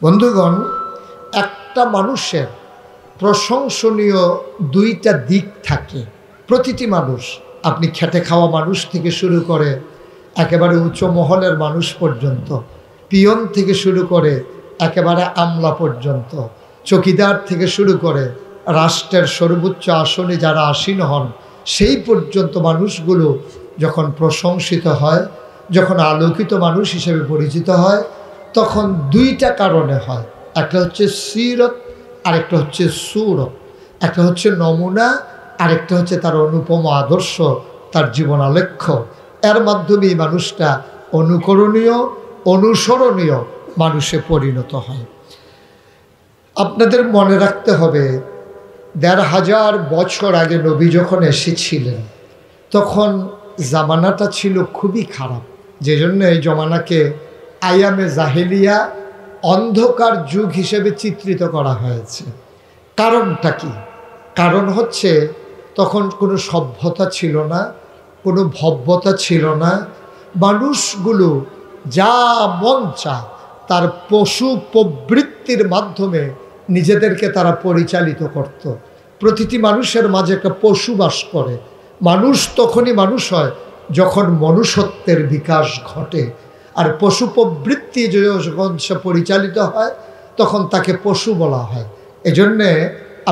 বন্ধুগণ, একটা মানুষের প্রশংসনীয় দুইটা দিক থাকে। প্রতিটি মানুষ, আপনি খেটে খাওয়া মানুষ থেকে শুরু করে একেবারে উচ্চ মহলের মানুষ পর্যন্ত, পিয়ন থেকে শুরু করে একেবারে আমলা পর্যন্ত, চকিদার থেকে শুরু করে রাষ্ট্রের সর্বোচ্চ আসনে যারা আসীন হন সেই পর্যন্ত মানুষগুলো যখন প্রশংসিত হয়, যখন আলোকিত মানুষ হিসেবে পরিচিত হয়, তখন দুইটা কারণে হয়। একটা হচ্ছে সিরত, আরেকটা হচ্ছে সুরত। একটা হচ্ছে নমুনা, আরেকটা হচ্ছে তার অনুপম আদর্শ, তার জীবনালেখ্য। এর মাধ্যমে এই মানুষটা অনুকরণীয়, অনুসরণীয় মানুষে পরিণত হয়। আপনাদের মনে রাখতে হবে, ১৫০০ বছর আগে নবী যখন এসেছিলেন তখন জামানাটা ছিল খুবই খারাপ। যে জন্য এই জমানাকে আয়ামে জাহেলিয়া, অন্ধকার যুগ হিসেবে চিত্রিত করা হয়েছে। কারণটা কি? কারণ হচ্ছে তখন কোনো সভ্যতা ছিল না, কোনো ভব্যতা ছিল না। মানুষগুলো যা মন চায় তার পশু প্রবৃত্তির মাধ্যমে নিজেদেরকে তারা পরিচালিত করত। প্রতিটি মানুষের মাঝে একটা পশু বাস করে। মানুষ তখনই মানুষ হয় যখন মনুষ্যত্বের বিকাশ ঘটে। আর পশু প্রবৃত্তি যখন সে পরিচালিত হয় তখন তাকে পশু বলা হয়। এজন্যে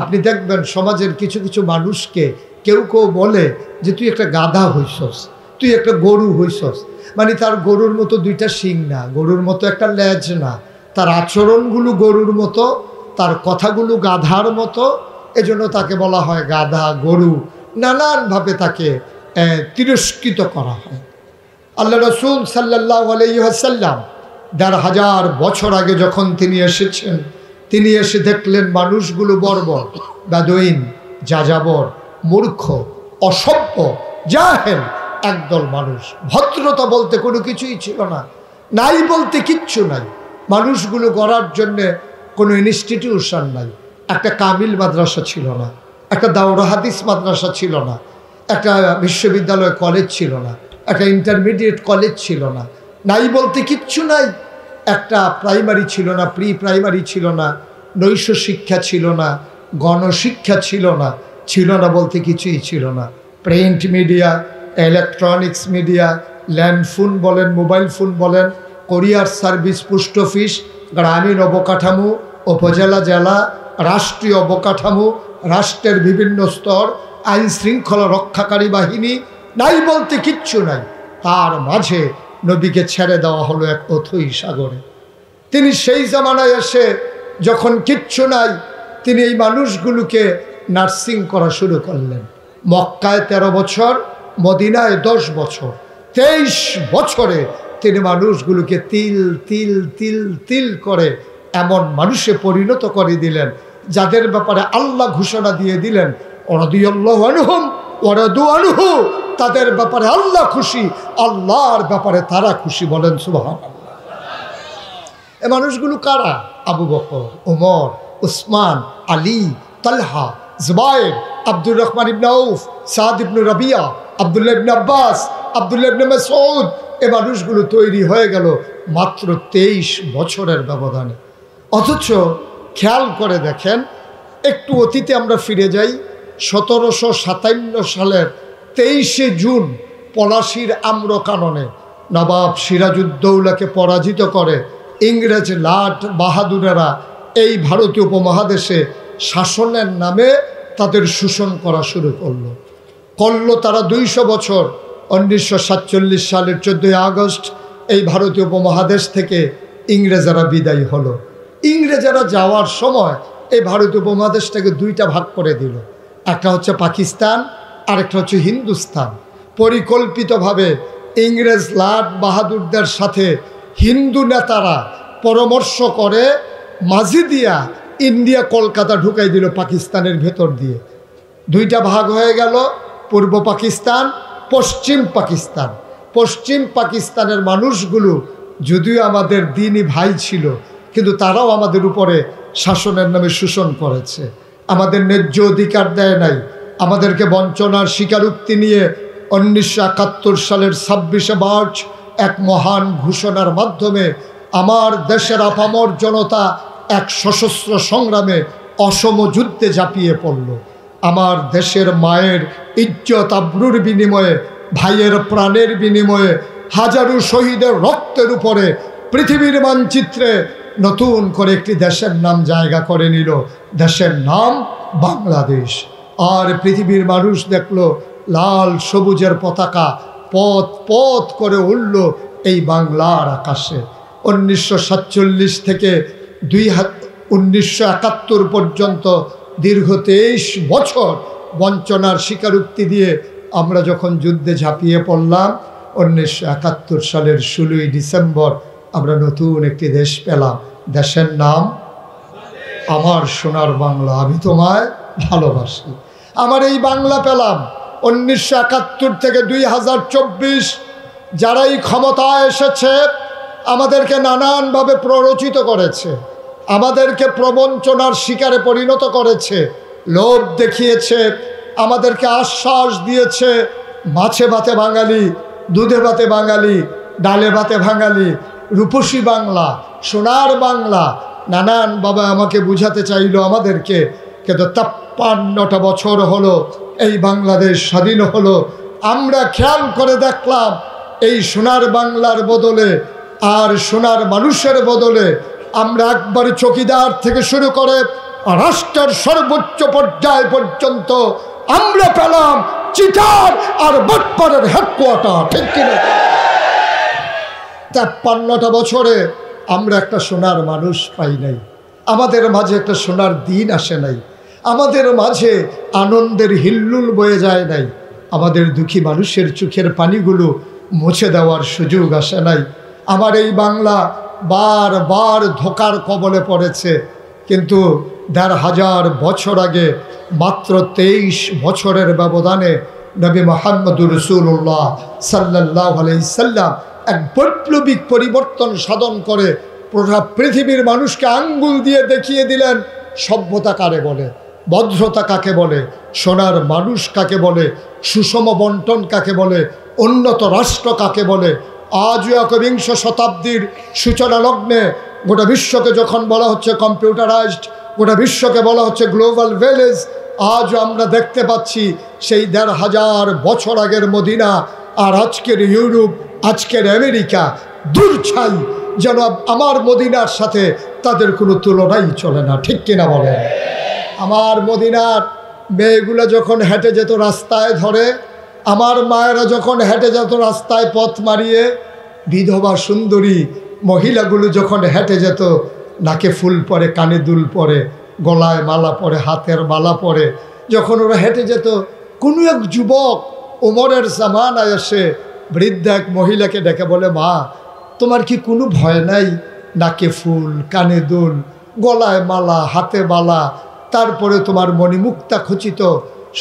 আপনি দেখবেন সমাজের কিছু কিছু মানুষকে কেউ কেউ বলে যে তুই একটা গাধা হইছস, তুই একটা গরু হইছস। মানে তার গরুর মতো দুইটা শিং না, গরুর মতো একটা লেজ না, তার আচরণগুলো গরুর মতো, তার কথাগুলো গাধার মতো। এজন্য তাকে বলা হয় গাধা, গরু, নানানভাবে তাকে তিরস্কৃত করা হয়। আল্লাহ রসুল সাল্লাল্লাহু আলাইহি ওয়াসাল্লাম ১৫০০ বছর আগে যখন তিনি এসেছেন, তিনি এসে দেখলেন মানুষগুলো বর্বর, বেদুইন, যাযাবর, মূর্খ, অসভ্য, জাহেল একদল মানুষ। ভদ্রতা বলতে কোনো কিছুই ছিল না, নাই বলতে কিচ্ছু নাই। মানুষগুলো গড়ার জন্যে কোনো ইনস্টিটিউশন নাই। একটা কামিল মাদ্রাসা ছিল না, একটা দাওরা হাদিস মাদ্রাসা ছিল না, একটা বিশ্ববিদ্যালয় কলেজ ছিল না, একটা ইন্টারমিডিয়েট কলেজ ছিল না, নাই বলতে কিচ্ছু নাই। একটা প্রাইমারি ছিল না, প্রি প্রাইমারি ছিল না, নৈশ শিক্ষা ছিল না, গণশিক্ষা ছিল না, ছিল না বলতে কিছুই ছিল না। Print media, electronics media, landphone বলেন, মোবাইল ফোন বলেন, কোরিয়ার সার্ভিস, পোস্ট অফিস, গ্রামীণ অবকাঠামো, উপজেলা, জেলা, রাষ্ট্রীয় অবকাঠামো, রাষ্ট্রের বিভিন্ন স্তর, আইন শৃঙ্খলা রক্ষাকারী বাহিনী, নাই বলতে কিচ্ছু নাই। তার মাঝে নবীকে ছেড়ে দেওয়া হলো এক অথৈ সাগরে। তিনি সেই জামানায় এসে যখন কিচ্ছু নাই, তিনি এই মানুষগুলোকে নার্সিং করা শুরু করলেন। মক্কায় ১৩ বছর, মদিনায় ১০ বছর, ২৩ বছরে তিনি মানুষগুলোকে তিল তিল তিল তিল করে এমন মানুষে পরিণত করে দিলেন যাদের ব্যাপারে আল্লাহ ঘোষণা দিয়ে দিলেন, রাদিয়াল্লাহু আনহুম ওয়া রাদু আনহু। তাদের ব্যাপারে আল্লাহ খুশি, আল্লাহর ব্যাপারে তারা খুশি। বলেন সুবহানাল্লাহ। এ মানুষগুলো কারা? আবু বকর, ওমর, উসমান, আলী, তালহা, জুবায়ের, আব্দুর রহমান ইবনে আউফ, সাদ ইবনে রাবিয়া, আব্দুল্লাহ ইবনে আব্বাস, আব্দুল্লাহ ইবনে মাসউদ। এ মানুষগুলো তৈরি হয়ে গেল মাত্র ২৩ বছরের ব্যবধানে। অথচ খেয়াল করে দেখেন, একটু অতীতে আমরা ফিরে যাই। ১৭৫৭ সালের ২৩শে জুন পলাশীর আম্রকাননে নবাব সিরাজউদ্দৌলাকে পরাজিত করে ইংরেজ লাট বাহাদুরেরা এই ভারতীয় উপমহাদেশে শাসনের নামে তাদের শোষণ করা শুরু করলো তারা ২০০ বছর। ১৯৪৭ সালের ১৪ই আগস্ট এই ভারতীয় উপমহাদেশ থেকে ইংরেজরা বিদায়ী হলো। ইংরেজরা যাওয়ার সময় এই ভারতীয় উপমহাদেশটাকে দুইটা ভাগ করে দিল। একটা হচ্ছে পাকিস্তান, আরেকটা হচ্ছে হিন্দুস্তান। পরিকল্পিতভাবে ইংরেজ লাট বাহাদুরদের সাথে হিন্দু নেতারা পরামর্শ করে মাঝি দিয়া ইন্ডিয়া কলকাতা ঢুকাই দিল পাকিস্তানের ভেতর দিয়ে। দুইটা ভাগ হয়ে গেল, পূর্ব পাকিস্তান, পশ্চিম পাকিস্তান। পশ্চিম পাকিস্তানের মানুষগুলো যদিও আমাদের দ্বীনি ভাই ছিল, কিন্তু তারাও আমাদের উপরে শাসনের নামে শোষণ করেছে, আমাদের ন্যায্য অধিকার দেয় নাই, আমাদেরকে বঞ্চনার স্বীকারোক্তি নিয়ে ১৯৭১ সালের ২৬শে মার্চ এক মহান ঘোষণার মাধ্যমে আমার দেশের আপামর জনতা এক সশস্ত্র সংগ্রামে অসম যুদ্ধে ঝাঁপিয়ে পড়ল। আমার দেশের মায়ের ইজ্জত আবরুর বিনিময়ে, ভাইয়ের প্রাণের বিনিময়ে, হাজারো শহীদের রক্তের উপরে পৃথিবীর মানচিত্রে নতুন করে একটি দেশের নাম জায়গা করে নিল। দেশের নাম বাংলাদেশ। আর পৃথিবীর মানুষ দেখলো লাল সবুজের পতাকা পথ পথ করে উড়ল এই বাংলার আকাশে। 1947 থেকে 1971 পর্যন্ত দীর্ঘ 23 বছর বঞ্চনার স্বীকারোক্তি দিয়ে আমরা যখন যুদ্ধে ঝাঁপিয়ে পড়লাম, 1971 সালের 16ই ডিসেম্বর আমরা নতুন একটি দেশ পেলাম। দেশের নাম আমার সোনার বাংলা। আমি তোমায় ভালোবাসি। আমার এই বাংলা পেলাম 1971 থেকে 2024। যারাই ক্ষমতায় এসেছে আমাদেরকে নানানভাবে প্ররোচিত করেছে, আমাদেরকে প্রবঞ্চনার শিকারে পরিণত করেছে, লোভ দেখিয়েছে, আমাদেরকে আশ্বাস দিয়েছে মাছে ভাতে বাঙালি, দুধে ভাতে বাঙালি, ডালে ভাতে বাঙালি, রূপসী বাংলা, সোনার বাংলা। নানানভাবে আমাকে বুঝাতে চাইল আমাদেরকে। কিন্তু 53টা বছর হলো এই বাংলাদেশ স্বাধীন হলো। আমরা খেয়াল করে দেখলাম এই সোনার বাংলার বদলে আর সোনার মানুষের বদলে আমরা একবার চকিদার থেকে শুরু করে রাষ্ট্রের সর্বোচ্চ পর্যায় পর্যন্ত আমরা পেলাম চিটার আর বাটপাড়ের হেডকোয়ার্টার। ঠিক কিনা? 53টা বছরে আমরা একটা সোনার মানুষ পাই নাই, আমাদের মাঝে একটা সোনার দিন আসে নাই, আমাদের মাঝে আনন্দের হিল্লুল বয়ে যায় নাই, আমাদের দুঃখী মানুষের চোখের পানিগুলো মুছে দেওয়ার সুযোগ আসে নাই। আমার এই বাংলা বারবার ধোঁকার কবলে পড়েছে। কিন্তু ১৫০০ বছর আগে মাত্র 23 বছরের ব্যবধানে নবী মুহাম্মদুর রাসূলুল্লাহ সাল্লাল্লাহু আলাইহি সাল্লাম এক বৈপ্লবিক পরিবর্তন সাধন করে পুরো পৃথিবীর মানুষকে আঙ্গুল দিয়ে দেখিয়ে দিলেন সভ্যতা কারে বলে, ভদ্রতা কাকে বলে, সোনার মানুষ কাকে বলে, সুষম বন্টন কাকে বলে, উন্নত রাষ্ট্র কাকে বলে। আজও একবিংশ শতাব্দীর সূচনা লগ্নে গোটা বিশ্বকে যখন বলা হচ্ছে কম্পিউটারাইজড, গোটা বিশ্বকে বলা হচ্ছে গ্লোবাল ভিলেজ, আজও আমরা দেখতে পাচ্ছি সেই ১৫০০ বছর আগের মদিনা আর আজকের ইউরোপ, আজকের আমেরিকা দূর ছাই, যেন আমার মদিনার সাথে তাদের কোনো তুলনাই চলে না। ঠিক কিনা বলেন? আমার মদিনার মেয়েগুলো যখন হেঁটে যেত রাস্তায় ধরে, আমার মায়েরা যখন হেঁটে যেত রাস্তায় পথ মারিয়ে, বিধবা সুন্দরী মহিলাগুলো যখন হেঁটে যেত, নাকে ফুল পরে, কানে দুল পরে, গলায় মালা পরে, হাতের মালা পরে, যখন ওরা হেঁটে যেত, কোনো এক যুবক ওমরের জামানায় এসে বৃদ্ধা এক মহিলাকে ডেকে বলে, মা তোমার কি কোনো ভয় নাই? নাকে ফুল, কানে দুল, গলায় মালা, হাতে মালা, তারপরে তোমার মণিমুক্তা খচিত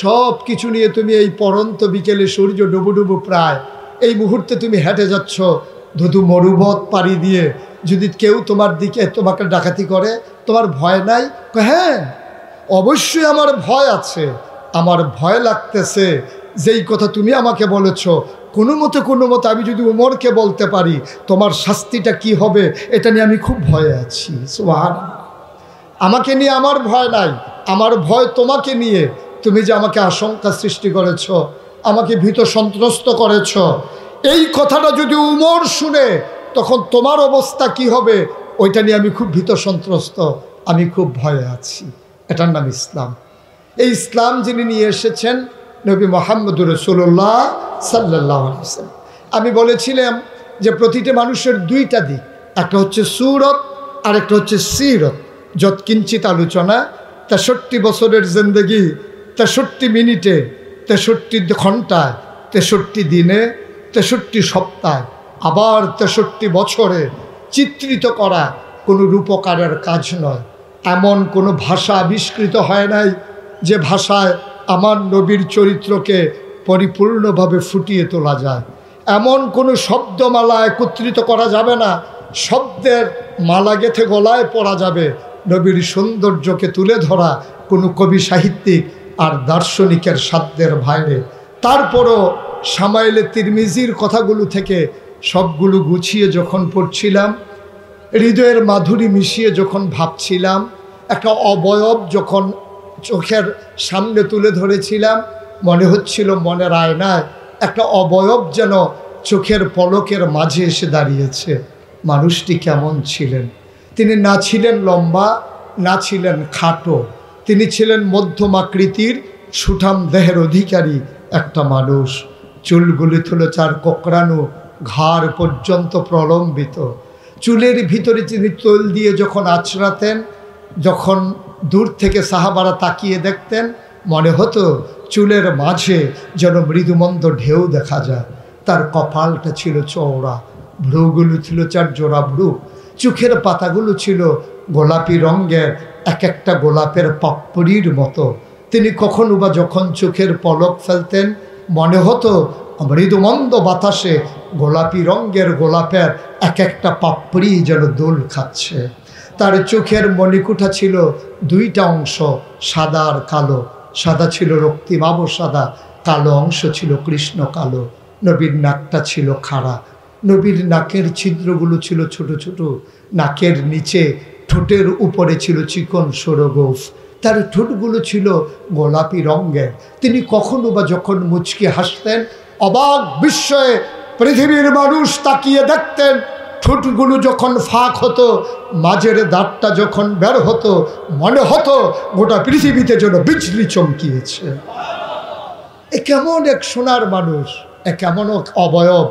সব কিছু নিয়ে তুমি এই পরন্ত বিকেলে সূর্য ডুবু ডুবু প্রায় এই মুহূর্তে তুমি হেঁটে যাচ্ছ ধুধু মরুপথ পাড়ি দিয়ে, যদি কেউ তোমার দিকে তোমাকে ডাকাতি করে তোমার ভয় নাই? হ্যাঁ অবশ্যই আমার ভয় আছে, আমার ভয় লাগতেছে যেই কথা তুমি আমাকে বলেছ, কোনো মতে আমি যদি উমরকে বলতে পারি তোমার শাস্তিটা কি হবে এটা নিয়ে আমি খুব ভয়ে আছি। সুবহানাল্লাহ। আমাকে নিয়ে আমার ভয় নাই, আমার ভয় তোমাকে নিয়ে। তুমি যে আমাকে আশঙ্কা সৃষ্টি করেছ, আমাকে ভীত সন্ত্রস্ত করেছ, এই কথাটা যদি উমর শুনে তখন তোমার অবস্থা কি হবে ওইটা নিয়ে আমি খুব ভীত সন্ত্রস্ত, আমি খুব ভয়ে আছি। এটার নাম ইসলাম। এই ইসলাম যিনি নিয়ে এসেছেন নবী মুহাম্মদুর রাসূলুল্লাহ সাল্লাল্লাহু আলাইহি ওয়াসাল্লাম। আমি বলেছিলাম যে প্রতিটি মানুষের দুইটা দিক, একটা হচ্ছে সুরত আর একটা হচ্ছে সিরত। যৎকিঞ্চিত আলোচনা, 63 বছরের জিন্দেগি 63 মিনিটে, 63 ঘন্টায়, 63 দিনে, 63 সপ্তাহে, আবার 63 বছরে চিত্রিত করা কোনো রূপকারের কাজ নয়। এমন কোনো ভাষা আবিষ্কৃত হয় নাই যে ভাষায় আমার নবীর চরিত্রকে পরিপূর্ণভাবে ফুটিয়ে তোলা যায়। এমন কোনো শব্দমালা একত্রিত করা যাবে না, শব্দের মালা গেঁথে গলায় পড়া যাবে। নবীর সৌন্দর্যকে তুলে ধরা কোনো কবি সাহিত্যিক আর দার্শনিকের সাধ্যের বাইরে। তারপরও শামাইলে তিরমিজির কথাগুলো থেকে সবগুলো গুছিয়ে যখন পড়ছিলাম, হৃদয়ের মাধুরী মিশিয়ে যখন ভাবছিলাম, একটা অবয়ব যখন চোখের সামনে তুলে ধরেছিলাম, মনে হচ্ছিল মনের আয়নায় একটা অবয়ব যেন চোখের পলকের মাঝে এসে দাঁড়িয়েছে। মানুষটি কেমন ছিলেন? তিনি না ছিলেন লম্বা, না ছিলেন খাটো, তিনি ছিলেন মধ্যম আকৃতির সুঠাম দেহের অধিকারী একটা মানুষ। চুলগুলি ছিল চার কোকড়ানো, ঘাড় পর্যন্ত প্রলম্বিত। চুলের ভিতরে তিনি তৈল দিয়ে যখন আঁচড়াতেন, যখন দূর থেকে সাহাবারা তাকিয়ে দেখতেন, মনে হতো চুলের মাঝে যেন মৃদুমন্দ ঢেউ দেখা যায়। তার কপালটা ছিল চওড়া, ভ্রুগুলো ছিল চার জোড়া ভ্রু, চোখের পাতাগুলো ছিল গোলাপি রঙের, এক একটা গোলাপের পাপড়ির মতো। তিনি কখনো বা যখন চোখের পলক ফেলতেন, মনে হতো মৃদুমন্দ বাতাসে গোলাপি রঙের গোলাপের এক একটা পাপড়ি যেন দোল খাচ্ছে। তার চোখের মণিকুঠা ছিল দুইটা অংশ, সাদা আর কালো। সাদা ছিল রক্তিমাভ সাদা, কালো অংশ ছিল কৃষ্ণ কালো। নবীর নাকটা ছিল খাড়া, নবীর নাকের ছিদ্রগুলো ছিল ছোট ছোট, নাকের নিচে ঠোঁটের উপরে ছিল চিকন সরগোফ, তার ঠোঁটগুলো ছিল গোলাপি রঙের। তিনি কখনো বা যখন মুচকি হাসতেন, অবাক বিস্ময়ে পৃথিবীর মানুষ তাকিয়ে দেখতেন। ঠোঁটগুলো যখন ফাঁক হতো, মাঝের দাঁতটা যখন বের হতো, মনে হতো গোটা পৃথিবীতে যেন বিজলি চমকিয়েছে। এ কেমন এক সোনার মানুষ, এ কেমন এক অবয়ব।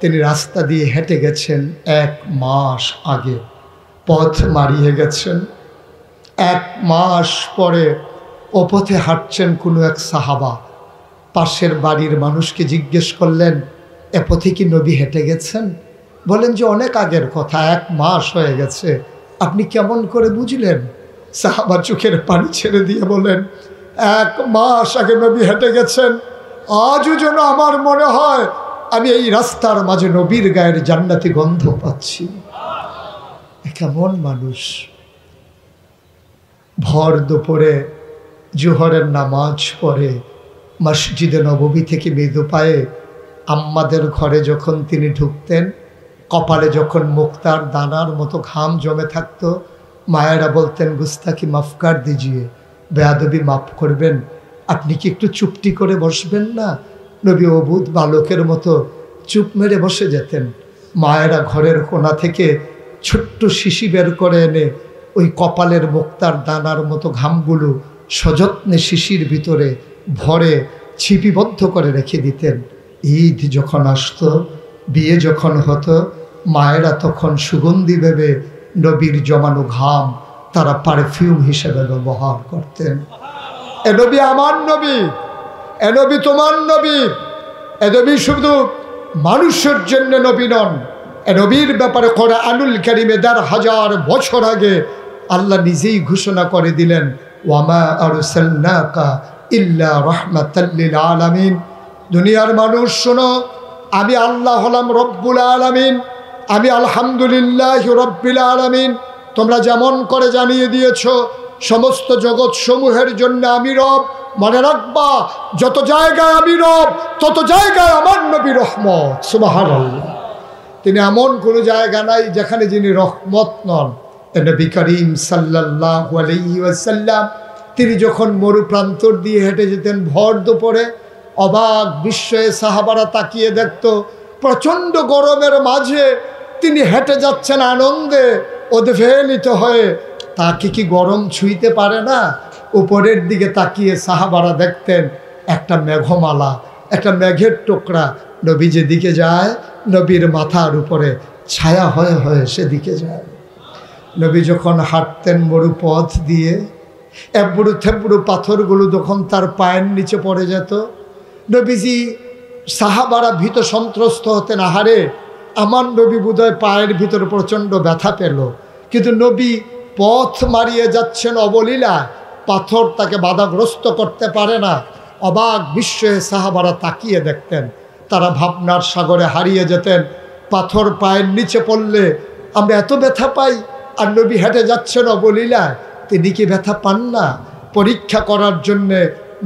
তিনি রাস্তা দিয়ে হেঁটে গেছেন 1 মাস আগে, পথ মারিয়ে গেছেন। 1 মাস পরে ও পথে হাঁটছেন কোনো এক সাহাবা। পাশের বাড়ির মানুষকে জিজ্ঞেস করলেন, এ পথে কি নবী হেঁটে গেছেন? বলেন যে অনেক আগের কথা, 1 মাস হয়ে গেছে। আপনি কেমন করে বুঝলেন? সাহাবা চোখের পানি ছেড়ে দিয়ে বলেন, 1 মাস আগে নবী হেঁটে গেছেন। আজও যেন আমার মনে হয় আমি এই রাস্তার মাঝে নবীর গায়ের জান্নাতি গন্ধ পাচ্ছি। কেমন মানুষ! ভর দুপুরে জোহরের নামাজ পড়ে মসজিদে নববী থেকে মৃদু পায়ে আম্মাদের ঘরে যখন তিনি ঢুকতেন, কপালে যখন মুক্তার দানার মতো ঘাম জমে থাকতো, মায়েরা বলতেন, গুস্তাকি মাফ কর দিজিয়ে, বেয়াদবি মাফ করবেন, আপনি কি একটু চুপটি করে বসবেন না? নবী অবুধ বালকের মতো চুপ মেরে বসে যেতেন। মায়েরা ঘরের কোণা থেকে ছোট্ট শিশি বের করে এনে ওই কপালের মুক্তার দানার মতো ঘামগুলো সযত্নে শিশির ভিতরে ভরে ছিপিবদ্ধ করে রেখে দিতেন। ঈদ যখন আসতো, বিয়ে যখন হতো, মায়েরা তখন সুগন্ধি ভেবে নবীর জমানো ঘাম তারা পারফিউম হিসেবে ব্যবহার করতেন। এ নবী আমার নবী, এ নবী তোমার নবী, এ নবী শুধু মানুষের জন্য নবী নন, এ নবীর ব্যাপারে কোরআনুল কারীমে ১,৫০০ বছর আগে আল্লাহ নিজেই ঘোষণা করে দিলেন, ওয়ামা আরসালনাকা ইল্লা রাহমাতাল লিল আলামিন। দুনিয়ার মানুষ শোনো, আমি আল্লাহ হলাম রব্বুল আলামিন, আমি আলহামদুলিল্লাহ রব্বিল আলামিন। তোমরা যেমন করে জানিয়ে দিয়েছ সমস্ত জগৎ সমূহের জন্য আমি রব, মনে রাখবা যত জায়গায় আমি রব তত জায়গায় আমার নবী রহমত। সুবহানাল্লাহ। তিনি এমন কোনো জায়গা নাই যেখানে যিনি রহমত নন। নবী করিম সাল্লাল্লাহু আলাইহি ওয়াসাল্লাম তিনি যখন মরু প্রান্তর দিয়ে হেঁটে যেতেন ভর দুপুরে, অবাক বিস্ময়ে সাহাবারা তাকিয়ে দেখত, প্রচণ্ড গরমের মাঝে তিনি হেঁটে যাচ্ছেন আনন্দে উদ্বেলিত হয়ে। তাকে কি গরম ছুঁইতে পারে না? উপরের দিকে তাকিয়ে সাহাবারা দেখতেন একটা মেঘমালা, একটা মেঘের টুকরা নবী যেদিকে যায় নবীর মাথার উপরে ছায়া হয়ে হয়ে সেদিকে যায়। নবী যখন হাঁটতেন মরু পথ দিয়ে, এবড়ো থেবড়ো পাথরগুলো যখন তার পায়ের নিচে পড়ে যেত, নবীজি সাহাবারা ভীত সন্ত্রস্ত হতেন, আহারে আমার নবী বোধহয় পায়ের ভিতরে প্রচণ্ড ব্যথা পেল। কিন্তু নবী পথ মারিয়ে যাচ্ছেন অবলীলা, পাথর তাকে বাধাগ্রস্ত করতে পারে না। অবাক বিস্ময়ে সাহাবারা তাকিয়ে দেখতেন, তারা ভাবনার সাগরে হারিয়ে যেতেন। পাথর পায়ের নিচে পড়লে আমরা এত ব্যথা পাই, আর নবী হেঁটে যাচ্ছেন অবলীলায়, তিনি কি ব্যথা পান না? পরীক্ষা করার জন্যে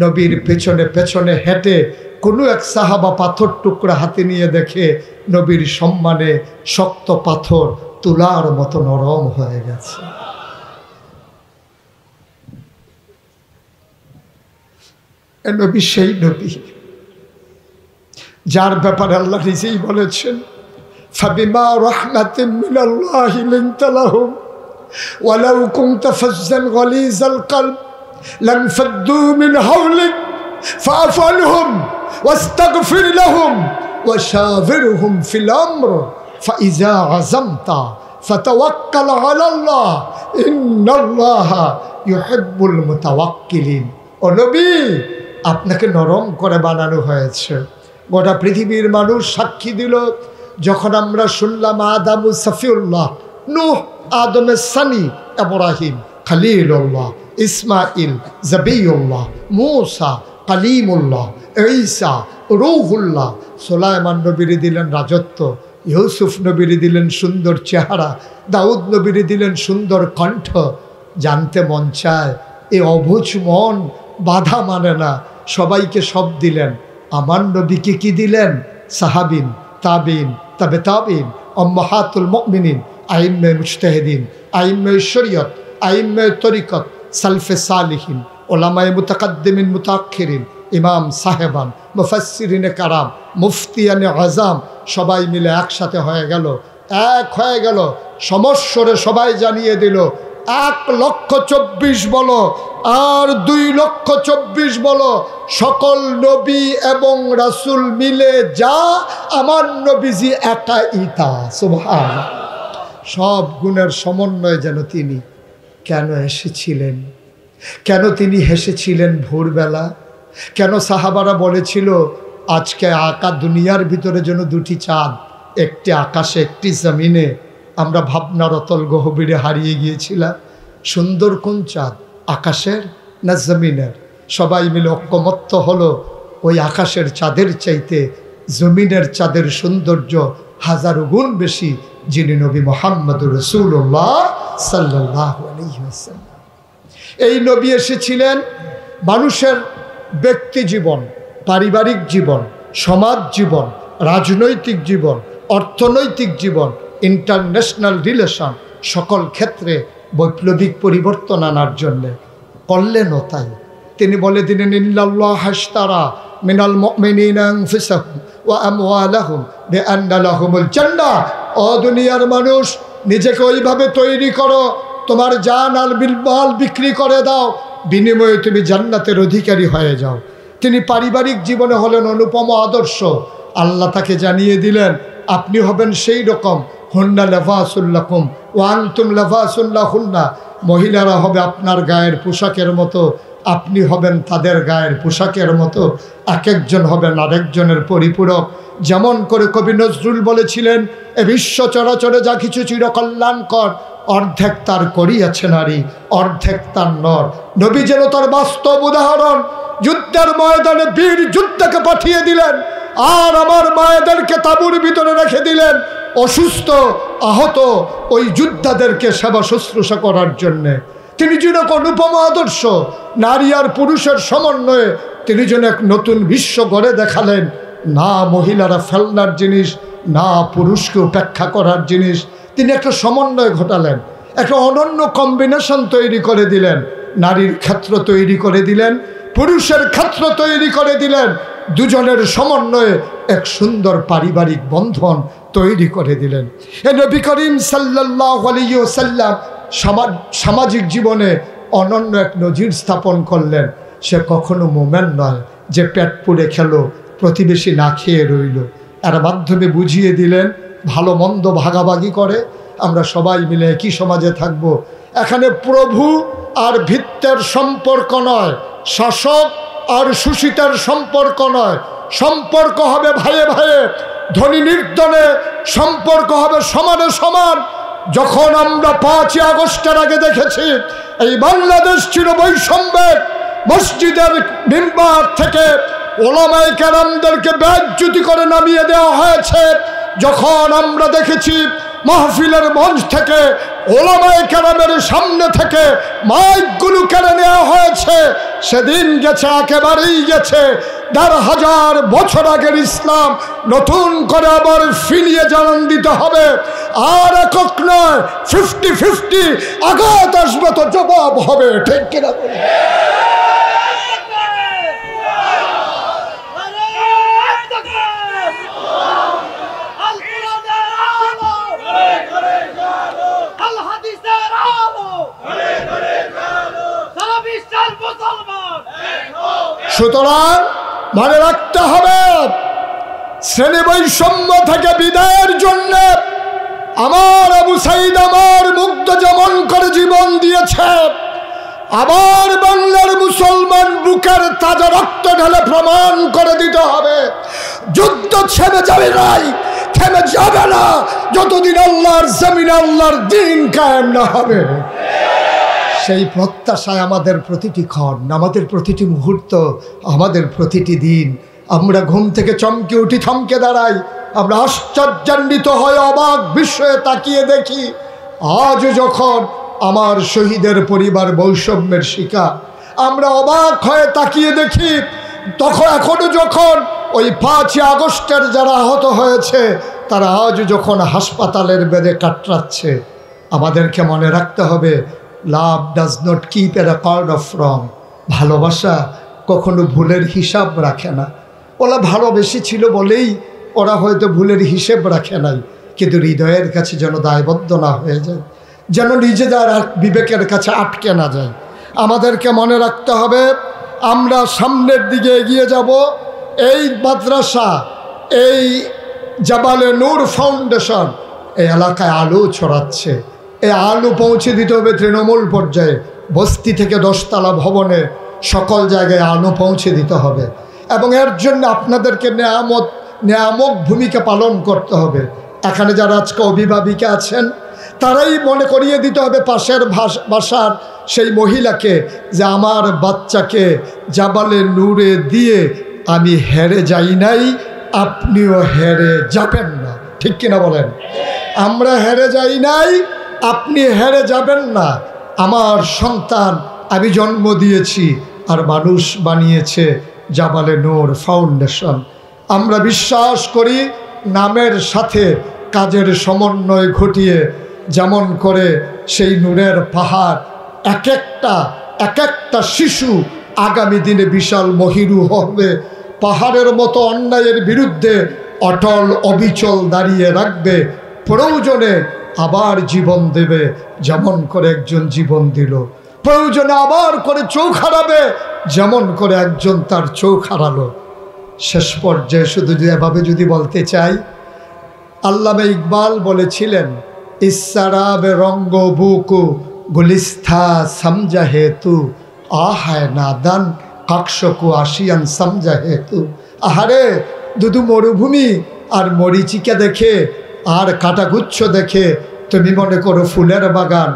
নবীর পেছনে পেছনে হেঁটে কোনো এক সাহাবা পাথর টুকরা হাতে নিয়ে দেখে নবীর সম্মানে শক্ত পাথর তুলার মতো নরম হয়ে গেছে। এ নবী সেই নবী যার ব্যাপারে আল্লাহ নিজেই বলেছেন, ফাবিমা রাহমাতিন মিনাল্লাহি লিনতা লাহুম ওয়ালাউ কুনতা ফাজ্জান গালিজাল কলব লানফাদ্দু মিন হাওলিক ফাআফু আনহুম ওয়াস্তাগফির লাহুম ওয়াশাবিরহুম ফিল আমর ফাইযা আযামতা ফাতাওয়াক্কাল আলাল্লাহ ইন্নাল্লাহা ইউহিব্বুল মুতাওয়াক্কিলিন। ও নবী, আপনাকে নরম করে বানানো হয়েছে। গোটা পৃথিবীর মানুষ সাক্ষী দিল, যখন আমরা শুনলাম আদামু সফিউল্লাহ, নূহ আদমের সানি, ইব্রাহিম খলিলুল্লাহ, ইসমাইল জবিউল্লাহ, মূসা কালিমুল্লাহ, ঈসা রূহুল্লাহ, সুলাইমান নবীরে দিলেন রাজত্ব, ইউসুফ নবীরে দিলেন সুন্দর চেহারা, দাউদ নবীরে দিলেন সুন্দর কণ্ঠ। জানতে মন চায়, এ অবুঝ মন বাধা মানে না, সবাইকে সব দিলেন। আমার নবীকে কি দিলেন? সাহাবিন, তাবিন, তাবে তাবিন, উম্মাহাতুল মুমিনিন, আইম্মে মুজতাহিদিন, আইম্মে শরীয়ত, আইম্মে তরিকত, সালফে সালিহিন, ওলামায়ে মুতাকাদ্দিমিন মুতাআখিরিন, ইমাম সাহেবান, মুফাসসিরিনে কারাম, মুফতিয়ানে আযাম, সবাই মিলে একসাথে হয়ে গেল, এক হয়ে গেল। সমস্বরে সবাই জানিয়ে দিল, 1,24,000 বলো আর 2,24,000 বলো, সকল নবী এবং রাসূল মিলে যা আমার নবীজি একাই তা। সুবহানাল্লাহ। সব গুণের সমন্বয় যেন তিনি। কেন এসেছিলেন? কেন তিনি হেসেছিলেন ভোরবেলা? কেন সাহাবারা বলেছিল আজকে আকা দুনিয়ার ভিতরে যেন 2টি চাঁদ, একটি আকাশে একটি জমিনে। আমরা ভাবনার অতল গহীরে হারিয়ে গিয়েছিলাম। সুন্দর কোন চাঁদ, আকাশের না জমিনের? সবাই মিলে ঐকমত্য হলো, ওই আকাশের চাঁদের চাইতে জমিনের চাঁদের সৌন্দর্য 1000 গুণ বেশি, যিনি নবী মুহাম্মদুর রাসূলুল্লাহ সাল্লাল্লাহু আলাইহি ওয়াসাল্লাম। এই নবী এসেছিলেন মানুষের ব্যক্তি জীবন, পারিবারিক জীবন, সমাজ জীবন, রাজনৈতিক জীবন, অর্থনৈতিক জীবন, ইন্টারন্যাশনাল রিলেশন, সকল ক্ষেত্রে বৈপ্লবিক পরিবর্তন আনার জন্যে। করলেনও তাই। তিনি বলে দিলেন, ইন্নাল্লাহ হাশতারা মিনাল মুমিনিনা আনফুসাহুম ওয়া আমওয়ালাহুম বিআন্না লাহুমুল জান্নাহ। ও দুনিয়ার মানুষ, নিজেকে ওইভাবে তৈরি করো, তোমার জান আর বিলবাল বিক্রি করে দাও, বিনিময়ে তুমি জান্নাতের অধিকারী হয়ে যাও। তিনি পারিবারিক জীবনে হলেন অনুপম আদর্শ। আল্লাহ তাকে জানিয়ে দিলেন, আপনি হবেন সেই রকম, হুন্না লিবাসুল লাকুম ওয়া আনতুম লিবাসুল লাহুন্না। মহিলারা হবে আপনার গায়ের পোশাকের মতো, আপনি হবেন তাদের গায়ের পোশাকের মতো। এক একজন হবেন আরেকজনের পরিপূরক। যেমন করে কবি নজরুল বলেছিলেন, এ বিশ্ব চরাচরে যা কিছু চিরকল্যাণকর, অর্ধেক তার করিয়াছে নারী, অর্ধেক তার নর। নবী যেন তার বাস্তব উদাহরণ। যুদ্ধের ময়দানে বীর যুদ্ধকে পাঠিয়ে দিলেন, আর আমার মায়েদেরকে তাঁবুর ভিতরে রেখে দিলেন, অসুস্থ আহত ওই যোদ্ধাদেরকে সেবা শুশ্রূষা করার জন্যে। তিনি যেন এক অনুপম আদর্শ, নারী আর পুরুষের সমন্বয়ে তিনি যেন এক নতুন বিশ্ব গড়ে দেখালেন। না মহিলারা ফেলনার জিনিস, না পুরুষকে উপেক্ষা করার জিনিস। তিনি একটা সমন্বয় ঘটালেন, একটা অনন্য কম্বিনেশন তৈরি করে দিলেন। নারীর ক্ষেত্র তৈরি করে দিলেন, পুরুষের ক্ষেত্র তৈরি করে দিলেন। দুজনের সমন্বয়ে এক সুন্দর পারিবারিক বন্ধন তৈরি করে দিলেন। এ নবী করিম সাল্লাল্লাহু আলাইহি ওয়াসাল্লাম সামাজিক জীবনে অনন্য এক নজির স্থাপন করলেন। সে কখনো মোমেন নয় যে পেট পুড়ে খেলো, প্রতিবেশী না খেয়ে রইল। এর মাধ্যমে বুঝিয়ে দিলেন, ভালো মন্দ ভাগাভাগি করে আমরা সবাই মিলে একই সমাজে থাকব। এখানে প্রভু আর ভিত্তের সম্পর্ক নয়, শাসক আর শোষিতের সম্পর্ক নয়। সম্পর্ক হবে ভাইয়ে ভাইয়ে, ধনী নির্ধনে সম্পর্ক হবে সমানে সমান। যখন আমরা 5ই আগস্টের আগে দেখেছি এই বাংলাদেশ ছিল বৈষম্যের, মসজিদের মিম্বার থেকে ওলামায়ে কেরামদেরকে বেজ্জতি করে নামিয়ে দেওয়া হয়েছে। যখন আমরা দেখেছি মাহফিলের মঞ্চ থেকে, ওলামায়ে কেরামের সামনে থেকে মাইকগুলো কেড়ে নেওয়া হয়েছে। সেদিন গেছে, একেবারেই গেছে। ১,৫০০ বছর আগের ইসলাম নতুন করে আবার ফিরিয়ে জানান দিতে হবে। আর একক নয়, 50-50 আঘাত আসবে তো জবাব হবে, ঠিক কিনা বলে? সুতরাং মনে রাখতে হবে, শ্রেণী বৈষম্য থেকে বিদায়ের জন্য আমার আবু সাইদ আমার মুগ্ধ যেমন করে জীবন দিয়েছে, আবার বাংলার মুসলমান বুকের তাজা রক্ত ঢেলে প্রমাণ করে দিতে হবে যুদ্ধ থেমে যাবে নাই, থেমে যাবে না যতদিন আল্লাহর জমিনে আল্লাহর দ্বীন কায়েম না হবে। সেই প্রত্যাশায় আমাদের প্রতিটি ক্ষণ, আমাদের প্রতিটি মুহূর্ত, আমাদের প্রতিটি দিন আমরা ঘুম থেকে চমকে উঠি, থমকে দাঁড়াই, আমরা আশ্চর্যান্বিত হয়ে অবাক বিস্ময়ে তাকিয়ে দেখি আজ যখন আমার শহীদের পরিবার বৈষম্যের শিকার, আমরা অবাক হয়ে তাকিয়ে দেখি তখন এখনো যখন ওই 5ই আগস্টের যারা আহত হয়েছে তারা আজ যখন হাসপাতালের বেডে কাতরাচ্ছে। আমাদেরকে মনে রাখতে হবে, লাভ does not keep A record of রং। ভালোবাসা কখনো ভুলের হিসাব রাখে না। ওরা ভালোবেসে ছিল বলেই ওরা হয়তো ভুলের হিসেব রাখে নাই, কিন্তু হৃদয়ের কাছে যেন দায়বদ্ধ না হয়ে যায়, যেন নিজেদের বিবেকের কাছে আটকে না যায়। আমাদেরকে মনে রাখতে হবে, আমরা সামনের দিকে এগিয়ে যাব। এই মাদ্রাসা, এই জাবালে নূর ফাউন্ডেশন এই এলাকায় আলো ছড়াচ্ছে। এই আলো পৌঁছে দিতে হবে তৃণমূল পর্যায়ে, বস্তি থেকে 10তলা ভবনে, সকল জায়গায় আলো পৌঁছে দিতে হবে। এবং এর জন্য আপনাদেরকে নিয়ামক ভূমিকা পালন করতে হবে। এখানে যারা আজকে অভিভাবিকা আছেন তারাই মনে করিয়ে দিতে হবে পাশের বাসার সেই মহিলাকে যে আমার বাচ্চাকে জাবালে নূরে দিয়ে আমি হেরে যাই নাই, আপনিও হেরে যাবেন না, ঠিক কিনা বলেন? আমরা হেরে যাই নাই, আপনি হেরে যাবেন না। আমার সন্তান আমি জন্ম দিয়েছি আর মানুষ বানিয়েছে জাবালে নূর ফাউন্ডেশন। আমরা বিশ্বাস করি নামের সাথে কাজের সমন্বয় ঘটিয়ে যেমন করে সেই নূরের পাহাড় এক একটা শিশু আগামী দিনে বিশাল মহিরু হবে, পাহাড়ের মতো অন্যায়ের বিরুদ্ধে অটল অবিচল দাঁড়িয়ে রাখবে, প্রয়োজনে আবার জীবন দেবে যেমন করে একজন জীবন দিল, প্রয়োজনে আবার করে চোখ হারাবে যেমন করে একজন তার চোখ হারালো। শেষ পর্যায়ে শুধু এভাবে যদি বলতে চাই, আল্লামা ইকবাল বলেছিলেন, ইসরাবে রঙ্গ বুকু গুলিস্থা সমঝা হেতু আহায় নাদান কাকশকু আসিয়ান সমঝা হেতু। আহারে দুদু মরুভূমি আর মরিচিকা দেখে আর কাটাগুচ্ছ দেখে তুমি মনে করো ফুলের বাগান,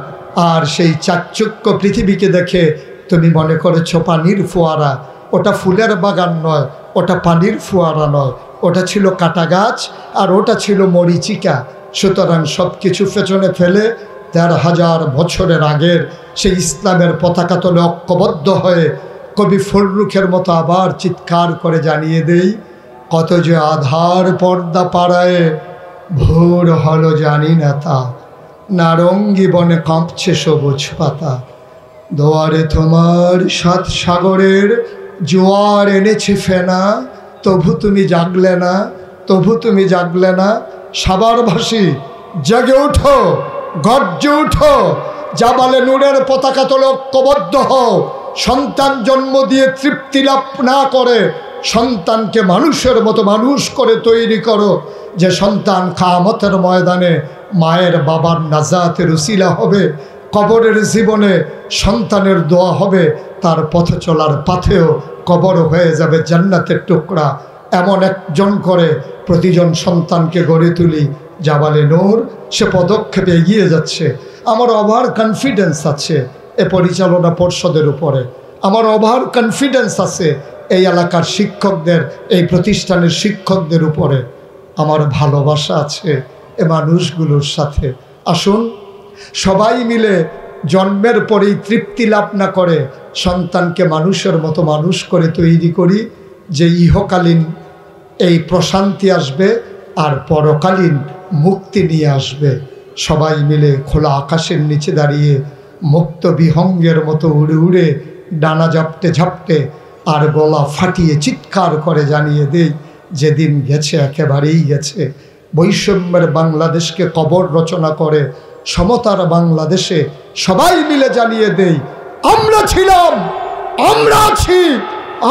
আর সেই চাকচক্য পৃথিবীকে দেখে তুমি মনে করেছ পানির ফোয়ারা। ওটা ফুলের বাগান নয়, ওটা পানির ফোয়ারা নয়, ওটা ছিল কাটা গাছ আর ওটা ছিল মরিচিকা। সুতরাং সব কিছু পেছনে ফেলে ১৩,০০০ বছরের আগের সেই ইসলামের পতাকা তলে ঐক্যবদ্ধ হয়ে কবি ফররুখের মতো আবার চিৎকার করে জানিয়ে দেই, কত যে আধার পর্দা পাড়ায় ভোর হলো জানি না তা, নারঙ্গি বনে কাঁপছে সবুজ পাতা, দোয়ারে তোমার ৭ সাগরের জোয়ার এনেছে ফেনা, তবু তুমি জাগলে না, তবু তুমি জাগলে না। সাবারভাসী জেগে উঠো, গর্জে উঠো, জাবালে নূরের পতাকা তোলে ঐক্যবদ্ধ হও। সন্তান জন্ম দিয়ে তৃপ্তি লাভ না করে সন্তানকে মানুষের মতো মানুষ করে তৈরি করো, যে সন্তান কিয়ামতের ময়দানে মায়ের বাবার নাজাতের উসিলা হবে, কবরের জীবনে সন্তানের দোয়া হবে, তার পথে চলার পথেও কবর হয়ে যাবে জান্নাতের টুকরা। এমন একজন করে প্রতিজন সন্তানকে গড়ে তুলি। জাবালে নূর সে পদক্ষেপে এগিয়ে যাচ্ছে। আমার ওভার কনফিডেন্স আছে এ পরিচালনা পর্ষদের উপরে, আমার ওভার কনফিডেন্স আছে এই এলাকার শিক্ষকদের, এই প্রতিষ্ঠানের শিক্ষকদের উপরে, আমার ভালোবাসা আছে এ মানুষগুলোর সাথে। আসুন সবাই মিলে জন্মের পরেই তৃপ্তি লাভ না করে সন্তানকে মানুষের মতো মানুষ করে তৈরি করি, যে ইহকালীন এই প্রশান্তি আসবে আর পরকালীন মুক্তি নিয়ে আসবে। সবাই মিলে খোলা আকাশের নিচে দাঁড়িয়ে মুক্ত বিহঙ্গের মতো উড়ে উড়ে ডানা ঝাপটে ঝাপটে আর গলা ফাটিয়ে চিৎকার করে জানিয়ে দেই, যেদিন গেছে একেবারেই গেছে। বৈষম্যের বাংলাদেশকে কবর রচনা করে সমতার বাংলাদেশে সবাই মিলে জানিয়ে দেই, আমরা ছিলাম, আমরা আছি,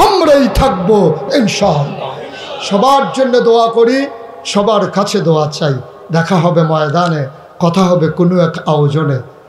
আমরাই থাকবো ইনশাআল্লাহ। সবার জন্য দোয়া করি, সবার কাছে দোয়া চাই। দেখা হবে ময়দানে, কথা হবে কোনো এক আয়োজনে।